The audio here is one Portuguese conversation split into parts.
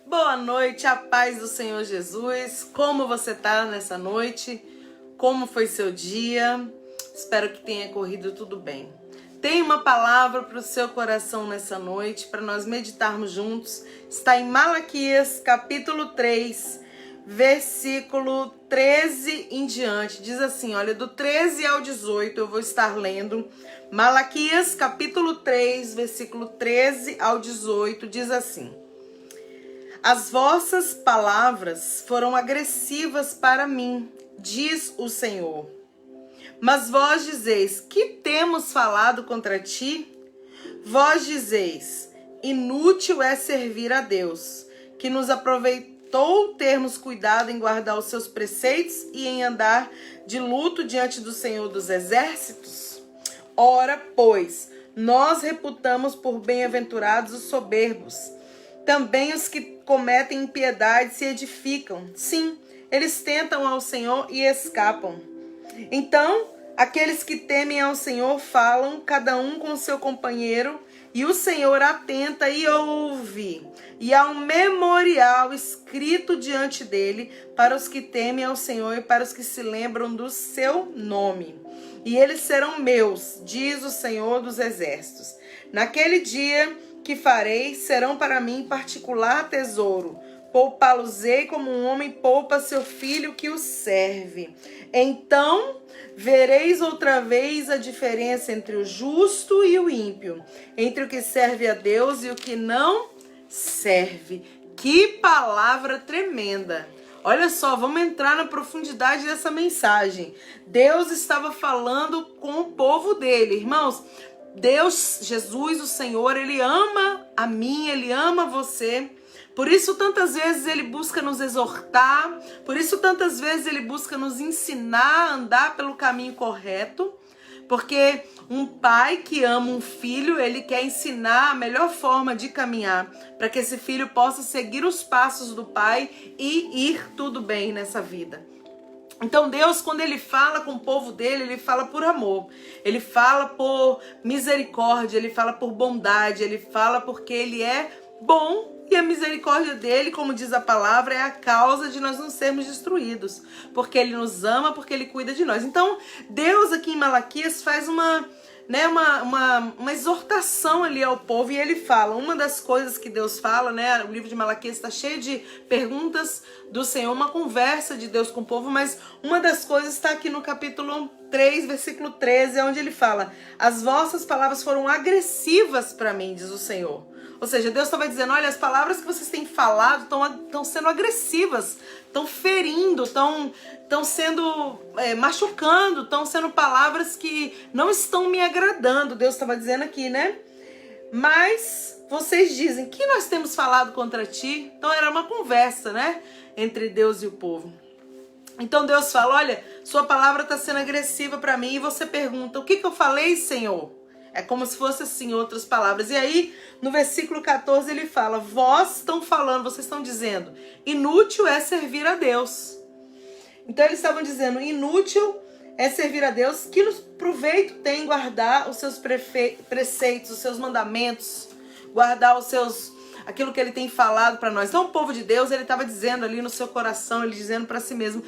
Boa noite, a paz do Senhor Jesus. Como você tá nessa noite? Como foi seu dia? Espero que tenha corrido tudo bem. Tem uma palavra para o seu coração nessa noite, para nós meditarmos juntos. Está em Malaquias, capítulo 3, versículo 13 em diante. Diz assim, olha, do 13 ao 18 eu vou estar lendo. Malaquias, capítulo 3, versículo 13 ao 18, diz assim: As vossas palavras foram agressivas para mim, diz o Senhor. Mas vós dizeis, que temos falado contra ti? Vós dizeis, inútil é servir a Deus, que nos aproveitou termos cuidado em guardar os seus preceitos e em andar de luto diante do Senhor dos Exércitos? Ora, pois, nós reputamos por bem-aventurados os soberbos. Também os que cometem impiedade se edificam. Sim, eles tentam ao Senhor e escapam. Então, aqueles que temem ao Senhor falam, cada um com seu companheiro, e o Senhor atenta e ouve. E há um memorial escrito diante dele para os que temem ao Senhor e para os que se lembram do seu nome. E eles serão meus, diz o Senhor dos Exércitos. Naquele dia que farei, serão para mim particular tesouro. Poupá-los-ei como um homem poupa seu filho que o serve. Então vereis outra vez a diferença entre o justo e o ímpio, entre o que serve a Deus e o que não serve. Que palavra tremenda! Olha só, vamos entrar na profundidade dessa mensagem. Deus estava falando com o povo dele, irmãos. Deus, Jesus, o Senhor, Ele ama a mim, Ele ama você. Por isso, tantas vezes Ele busca nos exortar. Por isso, tantas vezes Ele busca nos ensinar a andar pelo caminho correto. Porque um pai que ama um filho, ele quer ensinar a melhor forma de caminhar, para que esse filho possa seguir os passos do pai e ir tudo bem nessa vida. Então Deus, quando Ele fala com o povo dele, Ele fala por amor, Ele fala por misericórdia, Ele fala por bondade, Ele fala porque Ele é bom. E a misericórdia dele, como diz a palavra, é a causa de nós não sermos destruídos. Porque Ele nos ama, porque Ele cuida de nós. Então, Deus aqui em Malaquias faz uma exortação ali ao povo. E Ele fala, uma das coisas que Deus fala, né? O livro de Malaquias está cheio de perguntas do Senhor, uma conversa de Deus com o povo. Mas uma das coisas está aqui no capítulo 3, versículo 13, onde Ele fala: As vossas palavras foram agressivas para mim, diz o Senhor. Ou seja, Deus estava dizendo, olha, as palavras que vocês têm falado estão sendo agressivas, estão ferindo, estão sendo machucando, estão sendo palavras que não estão me agradando. Deus estava dizendo aqui, né? Mas vocês dizem, que nós temos falado contra ti? Então era uma conversa, né? Entre Deus e o povo. Então Deus fala, olha, sua palavra está sendo agressiva para mim. E você pergunta, o que eu falei, Senhor? É como se fosse assim, outras palavras. E aí, no versículo 14, ele fala, vós estão falando, vocês estão dizendo, inútil é servir a Deus. Então eles estavam dizendo, inútil é servir a Deus, que nos proveito tem guardar os seus preceitos, os seus mandamentos, guardar aquilo que Ele tem falado para nós. Então o povo de Deus, ele estava dizendo ali no seu coração, ele dizendo para si mesmo,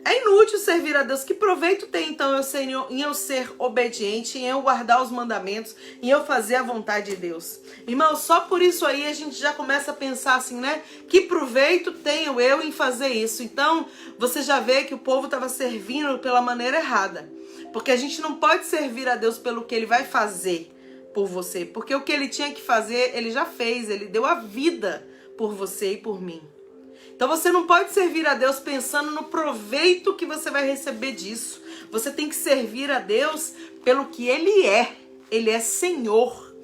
é inútil servir a Deus. Que proveito tem então em eu ser obediente, em eu guardar os mandamentos, em eu fazer a vontade de Deus? Irmão, só por isso aí a gente já começa a pensar assim, né? Que proveito tenho eu em fazer isso? Então você já vê que o povo estava servindo pela maneira errada. Porque a gente não pode servir a Deus pelo que Ele vai fazer por você. Porque o que Ele tinha que fazer, Ele já fez. Ele deu a vida por você e por mim. Então você não pode servir a Deus pensando no proveito que você vai receber disso. Você tem que servir a Deus pelo que Ele é. Ele é Senhor.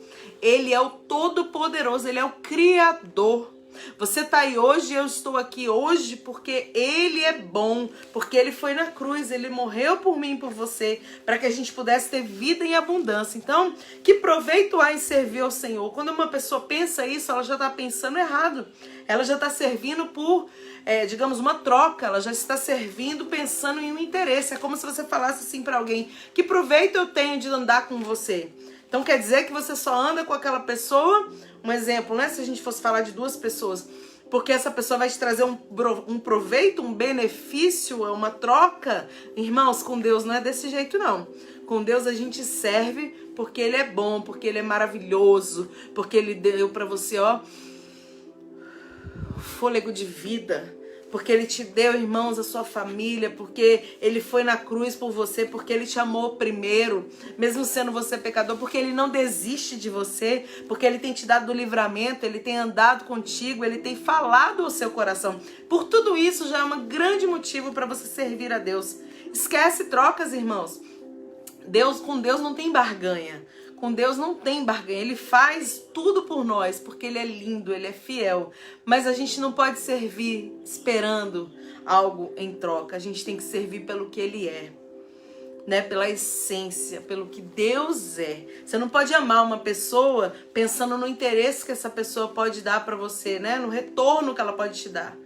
Ele é o Todo-Poderoso. Ele é o Criador. Você está aí hoje, eu estou aqui hoje porque Ele é bom. Porque Ele foi na cruz, Ele morreu por mim e por você, para que a gente pudesse ter vida em abundância. Então, que proveito há em servir ao Senhor? Quando uma pessoa pensa isso, ela já está pensando errado. Ela já está servindo por, digamos, uma troca. Ela já está servindo pensando em um interesse. É como se você falasse assim para alguém, que proveito eu tenho de andar com você? Então quer dizer que você só anda com aquela pessoa, um exemplo, né? Se a gente fosse falar de duas pessoas, porque essa pessoa vai te trazer um proveito, um benefício, uma troca. Irmãos, com Deus não é desse jeito não. Com Deus a gente serve porque Ele é bom, porque Ele é maravilhoso, porque Ele deu para você, ó, fôlego de vida, porque Ele te deu, irmãos, a sua família, porque Ele foi na cruz por você, porque Ele te amou primeiro, mesmo sendo você pecador, porque Ele não desiste de você, porque Ele tem te dado o livramento, Ele tem andado contigo, Ele tem falado ao seu coração. Por tudo isso já é um grande motivo para você servir a Deus. Esquece trocas, irmãos. Com Deus não tem barganha. Com Deus não tem barganha. Ele faz tudo por nós, porque Ele é lindo, Ele é fiel. Mas a gente não pode servir esperando algo em troca. A gente tem que servir pelo que Ele é, né? Pela essência, pelo que Deus é. Você não pode amar uma pessoa pensando no interesse que essa pessoa pode dar para você, né? No retorno que ela pode te dar.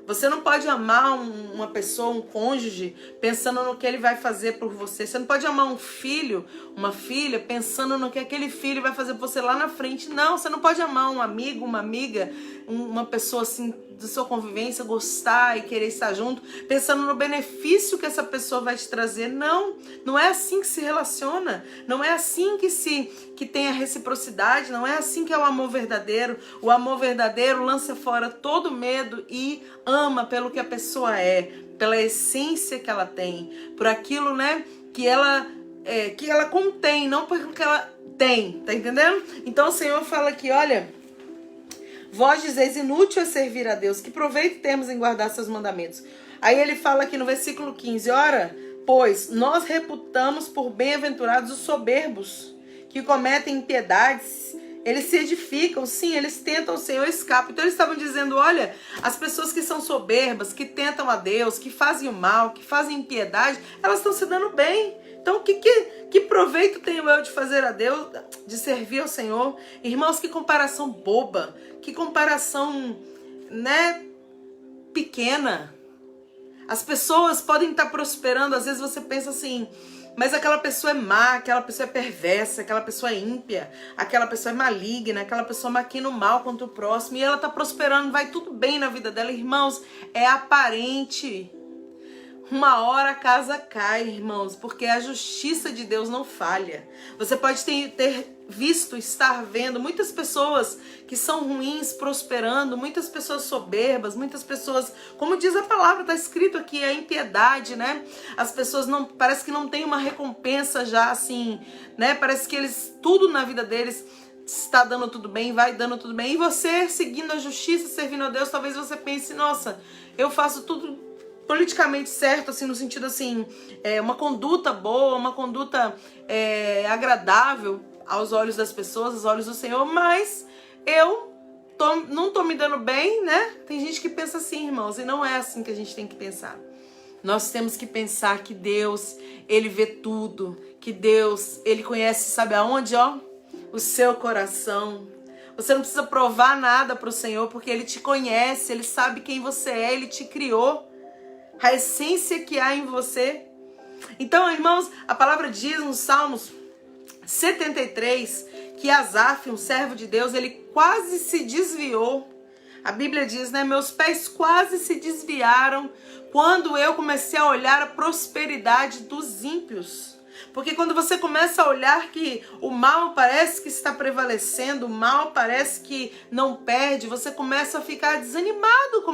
Você não pode amar uma pessoa, um cônjuge, pensando no que ele vai fazer por você. Você não pode amar um filho, uma filha, pensando no que aquele filho vai fazer por você lá na frente. Não, você não pode amar um amigo, uma amiga, uma pessoa assim da sua convivência, gostar e querer estar junto, pensando no benefício que essa pessoa vai te trazer. Não, não é assim que se relaciona. Não é assim que tem a reciprocidade. Não é assim que é o amor verdadeiro. O amor verdadeiro lança fora todo medo e ama pelo que a pessoa é, pela essência que ela tem, por aquilo, né, que ela contém, não por aquilo que ela tem, tá entendendo? Então o Senhor fala aqui, olha, vós dizeis, inútil é servir a Deus, que proveito temos em guardar seus mandamentos. Aí ele fala aqui no versículo 15, ora, pois nós reputamos por bem-aventurados os soberbos, que cometem impiedades. Eles se edificam, sim, eles tentam o Senhor escapa. Então eles estavam dizendo, olha, as pessoas que são soberbas, que tentam a Deus, que fazem o mal, que fazem impiedade, elas estão se dando bem. Então que proveito tenho eu de fazer a Deus, de servir ao Senhor? Irmãos, que comparação boba, que comparação, né, pequena. As pessoas podem estar prosperando, às vezes você pensa assim, mas aquela pessoa é má, aquela pessoa é perversa, aquela pessoa é ímpia, aquela pessoa é maligna, aquela pessoa maquina o mal contra o próximo e ela está prosperando, vai tudo bem na vida dela. Irmãos, é aparente. Uma hora a casa cai, irmãos, porque a justiça de Deus não falha. Você pode ter visto, estar vendo muitas pessoas que são ruins prosperando, muitas pessoas soberbas, muitas pessoas, como diz a palavra, está escrito aqui, a impiedade, né? As pessoas não, parece que não tem uma recompensa já assim, né? Parece que eles, tudo na vida deles está dando tudo bem, vai dando tudo bem. E você, seguindo a justiça, servindo a Deus, talvez você pense, nossa, eu faço tudo politicamente certo, assim, no sentido assim, uma conduta boa, uma conduta agradável aos olhos das pessoas, aos olhos do Senhor, mas eu não tô me dando bem, né? Tem gente que pensa assim, irmãos, e não é assim que a gente tem que pensar. Nós temos que pensar que Deus, Ele vê tudo, que Deus, Ele conhece, sabe aonde, ó? O seu coração. Você não precisa provar nada pro Senhor, porque Ele te conhece, Ele sabe quem você é, Ele te criou. A essência que há em você. Então, irmãos, a palavra diz no Salmos 73 que Asaf, um servo de Deus, ele quase se desviou. A Bíblia diz, né? Meus pés quase se desviaram quando eu comecei a olhar a prosperidade dos ímpios. Porque quando você começa a olhar que o mal parece que está prevalecendo, o mal parece que não perde, você começa a ficar desanimado,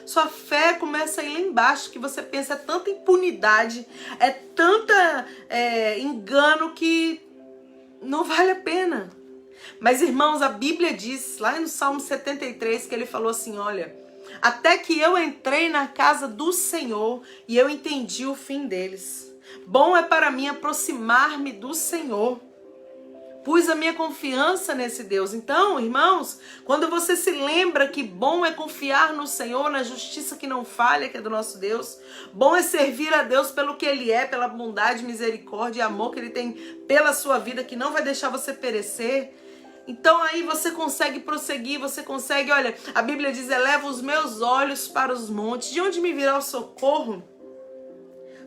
sua fé começa a ir lá embaixo, que você pensa, é tanta impunidade, é tanta engano que não vale a pena. Mas, irmãos, a Bíblia diz, lá no Salmo 73, que ele falou assim, olha, até que eu entrei na casa do Senhor e eu entendi o fim deles. Bom é para mim aproximar-me do Senhor. Pus a minha confiança nesse Deus. Então, irmãos, quando você se lembra que bom é confiar no Senhor, na justiça que não falha, que é do nosso Deus. Bom é servir a Deus pelo que Ele é, pela bondade, misericórdia e amor que Ele tem pela sua vida, que não vai deixar você perecer. Então aí você consegue prosseguir, você consegue, olha, a Bíblia diz, eleva os meus olhos para os montes. De onde me virá o socorro?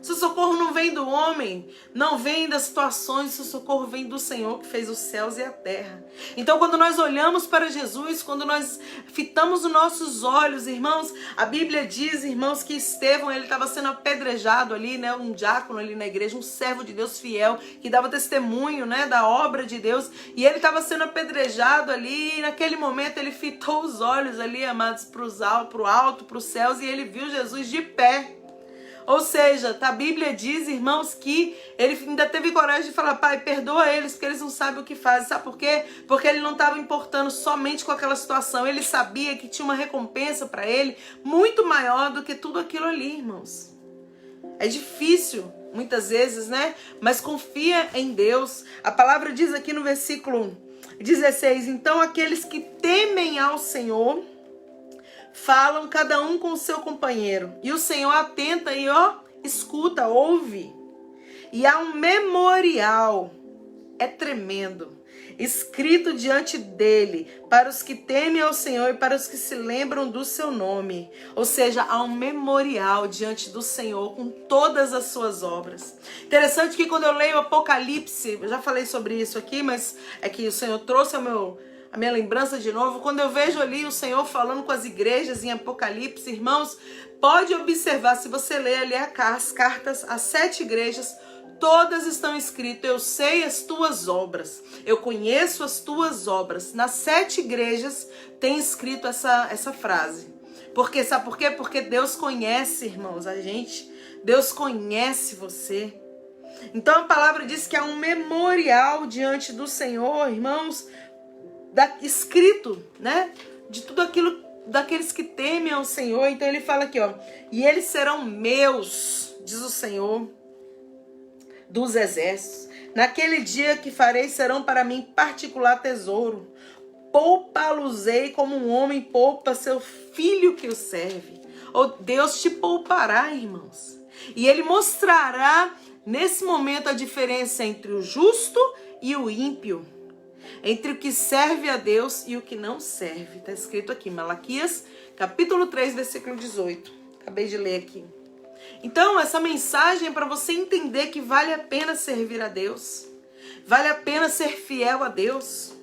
Seu socorro não vem do homem, não vem das situações, seu socorro vem do Senhor que fez os céus e a terra. Então, quando nós olhamos para Jesus, quando nós fitamos os nossos olhos, irmãos, a Bíblia diz, irmãos, que Estevão, ele estava sendo apedrejado ali, né, um diácono ali na igreja, um servo de Deus fiel, que dava testemunho, né, da obra de Deus, e ele estava sendo apedrejado ali, e naquele momento ele fitou os olhos ali, amados, para o alto, para os céus, e ele viu Jesus de pé. Ou seja, a Bíblia diz, irmãos, que ele ainda teve coragem de falar: Pai, perdoa eles, porque eles não sabem o que fazem. Sabe por quê? Porque ele não estava importando somente com aquela situação. Ele sabia que tinha uma recompensa para ele muito maior do que tudo aquilo ali, irmãos. É difícil, muitas vezes, né? Mas confia em Deus. A palavra diz aqui no versículo 16: Então aqueles que temem ao Senhor falam cada um com o seu companheiro. E o Senhor atenta e escuta, ouve. E há um memorial, é tremendo, escrito diante dele, para os que temem ao Senhor e para os que se lembram do seu nome. Ou seja, há um memorial diante do Senhor com todas as suas obras. Interessante que quando eu leio Apocalipse, eu já falei sobre isso aqui, mas é que o Senhor trouxe a minha lembrança de novo. Quando eu vejo ali o Senhor falando com as igrejas em Apocalipse, irmãos, pode observar, se você ler ali as cartas às 7 igrejas, todas estão escritas: eu sei as tuas obras, eu conheço as tuas obras. Nas 7 igrejas tem escrito essa frase. Porque, sabe por quê? Porque Deus conhece, irmãos, a gente. Deus conhece você. Então a palavra diz que há um memorial diante do Senhor, irmãos, escrito, né? De tudo aquilo, daqueles que temem ao Senhor. Então ele fala aqui, e eles serão meus, diz o Senhor dos exércitos. Naquele dia que farei serão para mim particular tesouro. Poupá-los-ei como um homem poupa seu filho que o serve. Deus te poupará, irmãos. E ele mostrará nesse momento a diferença entre o justo e o ímpio, entre o que serve a Deus e o que não serve. Está escrito aqui, Malaquias, capítulo 3, versículo 18. Acabei de ler aqui. Então, essa mensagem é para você entender que vale a pena servir a Deus. Vale a pena ser fiel a Deus.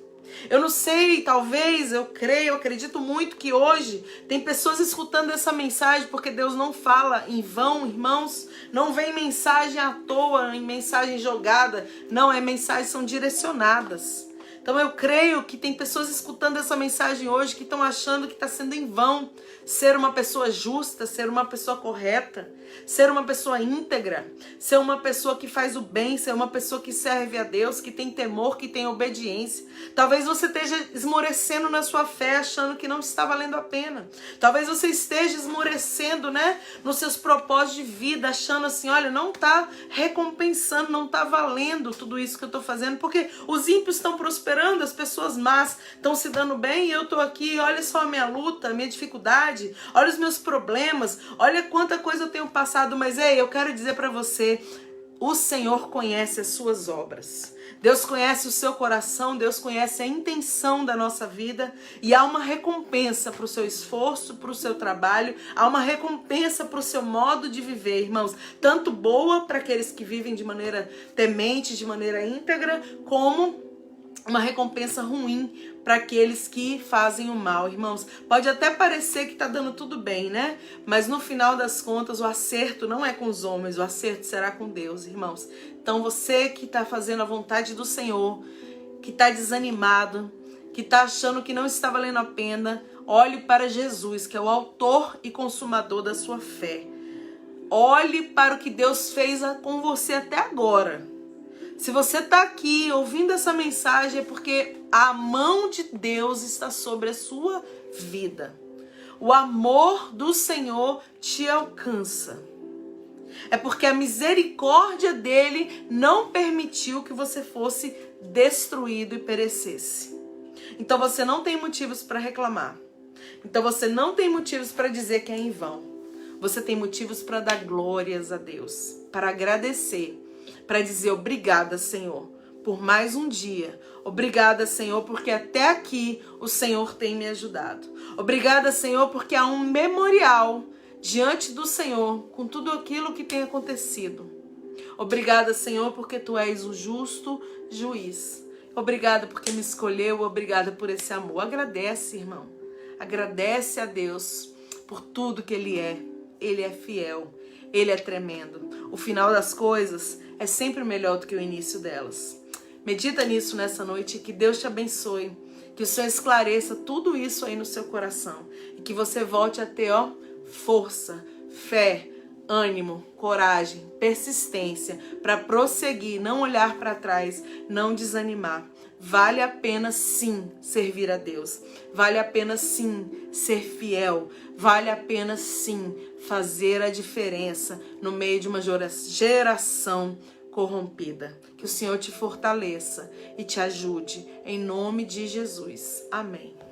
Eu não sei, talvez, eu acredito muito que hoje tem pessoas escutando essa mensagem porque Deus não fala em vão, irmãos. Não vem mensagem à toa, em mensagem jogada. Não, mensagens são direcionadas. Então eu creio que tem pessoas escutando essa mensagem hoje que estão achando que está sendo em vão ser uma pessoa justa, ser uma pessoa correta, ser uma pessoa íntegra, ser uma pessoa que faz o bem, ser uma pessoa que serve a Deus, que tem temor, que tem obediência. Talvez você esteja esmorecendo na sua fé, achando que não está valendo a pena. Talvez você esteja esmorecendo, né, nos seus propósitos de vida, achando assim, olha, não está recompensando, não está valendo tudo isso que eu estou fazendo, porque os ímpios estão prosperando, as pessoas más estão se dando bem e eu estou aqui, olha só a minha luta, a minha dificuldade, olha os meus problemas, olha quanta coisa eu tenho passado. Mas eu quero dizer para você, o Senhor conhece as suas obras. Deus conhece o seu coração, Deus conhece a intenção da nossa vida e há uma recompensa para o seu esforço, para o seu trabalho, há uma recompensa para o seu modo de viver, irmãos, tanto boa para aqueles que vivem de maneira temente, de maneira íntegra, como uma recompensa ruim para aqueles que fazem o mal, irmãos. Pode até parecer que está dando tudo bem, né? Mas no final das contas, o acerto não é com os homens, o acerto será com Deus, irmãos. Então você que está fazendo a vontade do Senhor, que está desanimado, que está achando que não está valendo a pena, olhe para Jesus, que é o autor e consumador da sua fé. Olhe para o que Deus fez com você até agora. Se você está aqui ouvindo essa mensagem é porque a mão de Deus está sobre a sua vida. O amor do Senhor te alcança. É porque a misericórdia dele não permitiu que você fosse destruído e perecesse. Então você não tem motivos para reclamar. Então você não tem motivos para dizer que é em vão. Você tem motivos para dar glórias a Deus, para agradecer, para dizer obrigada, Senhor, por mais um dia. Obrigada, Senhor, porque até aqui o Senhor tem me ajudado. Obrigada, Senhor, porque há um memorial diante do Senhor com tudo aquilo que tem acontecido. Obrigada, Senhor, porque Tu és o justo juiz. Obrigada porque me escolheu, obrigada por esse amor. Agradece, irmão. Agradece a Deus por tudo que Ele é. Ele é fiel, Ele é tremendo. O final das coisas é sempre melhor do que o início delas. Medita nisso nessa noite e que Deus te abençoe. Que o Senhor esclareça tudo isso aí no seu coração. E que você volte a ter, força, fé, ânimo, coragem, persistência para prosseguir, não olhar para trás, não desanimar. Vale a pena sim servir a Deus. Vale a pena sim ser fiel. Vale a pena sim fazer a diferença no meio de uma geração corrompida. Que o Senhor te fortaleça e te ajude em nome de Jesus. Amém.